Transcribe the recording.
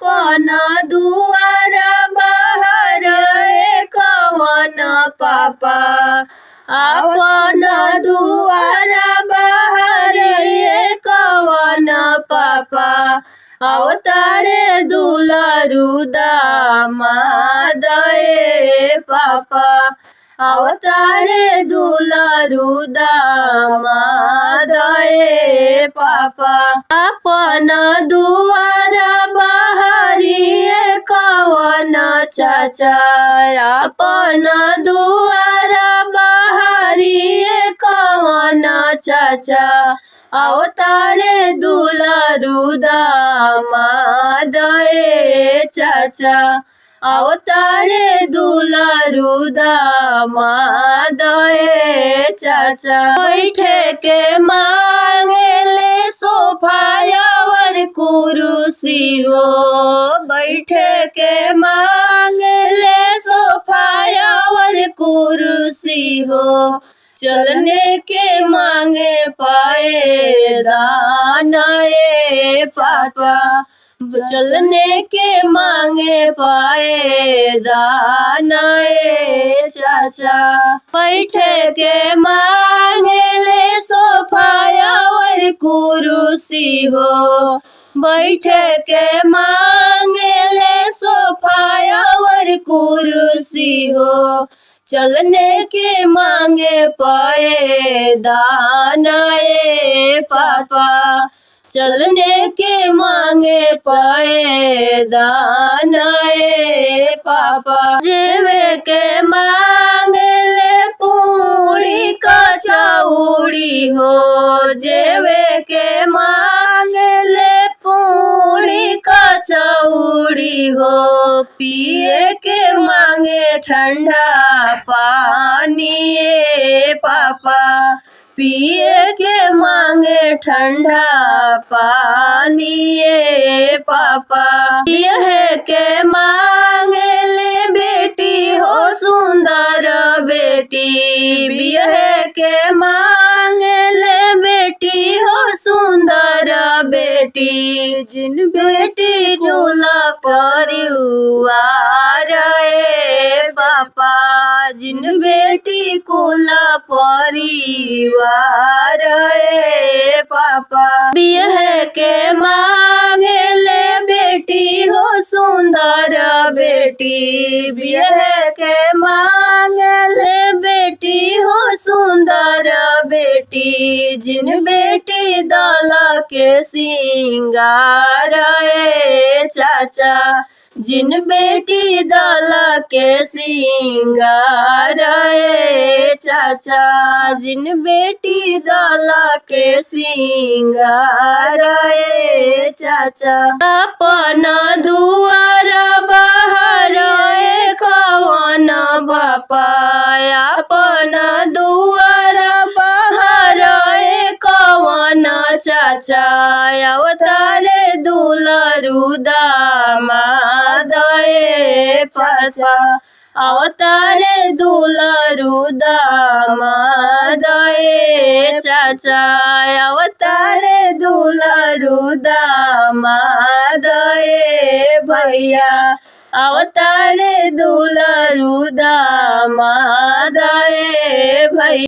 अपन दुआर बाहर कवन पापा अपन दुआर बाहर कवन पापा अवतारे दुलारू दामाद पापा अवतारे दुलारू दामाद पापा अपन दुआर बाहरी कवन चाचा अपन दुआर बाहरी कवन चाचा अवतारे दुलारू दामाद चाचा अवतारे दुलारू दामाद चाचा बैठे के मांगले सोफायावर कुर्सी हो बैठे के मांगले सोफायावर कुर्सी हो चलने के मांगे पाए दानाए पापा चलने के मांगे पाए दानाए चाचा बैठे के मांगे ले सोफायावर कुर्सी हो बैठे के मांगे ले सोफायावर कुर्सी हो चलने के मांगे पाए दानाए पापा चलने के मांगे पाए दानाए पापा जेवे के मांगे ले पूरी कचौड़ी हो जेवे के मांगे ले पूरी कचौड़ी हो पिए के मांगे ठंडा पानी पापा पिए के मांगे ठंडा पानी पापा यह के मांगे ले बेटी हो सुंदर बेटी यह के मांगे ले बेटी हो सुंदर बेटी जिन बेटी झूला परिवार पापा जिन बेटी कुला परिवार पापा बियह के मांगे ले बेटी हो सुंदर बेटी बियह के मांगे ले बेटी हो सुंदर बेटी जिन बेटी दाला के सिंगार चाचा जिन बेटी दाला के सिंगार चाचा जिन बेटी दाला के सिंगार चाचा अपन दुआर बाहर कवन बापा अपन दुआर बाहर कवन चाचा अवतारे दुलारू दामाद पापा अवतारे दुलारू दामाद चाचा अवतारे दुलारू दामाद भैया अवतारे दुलारू दामाद भैया।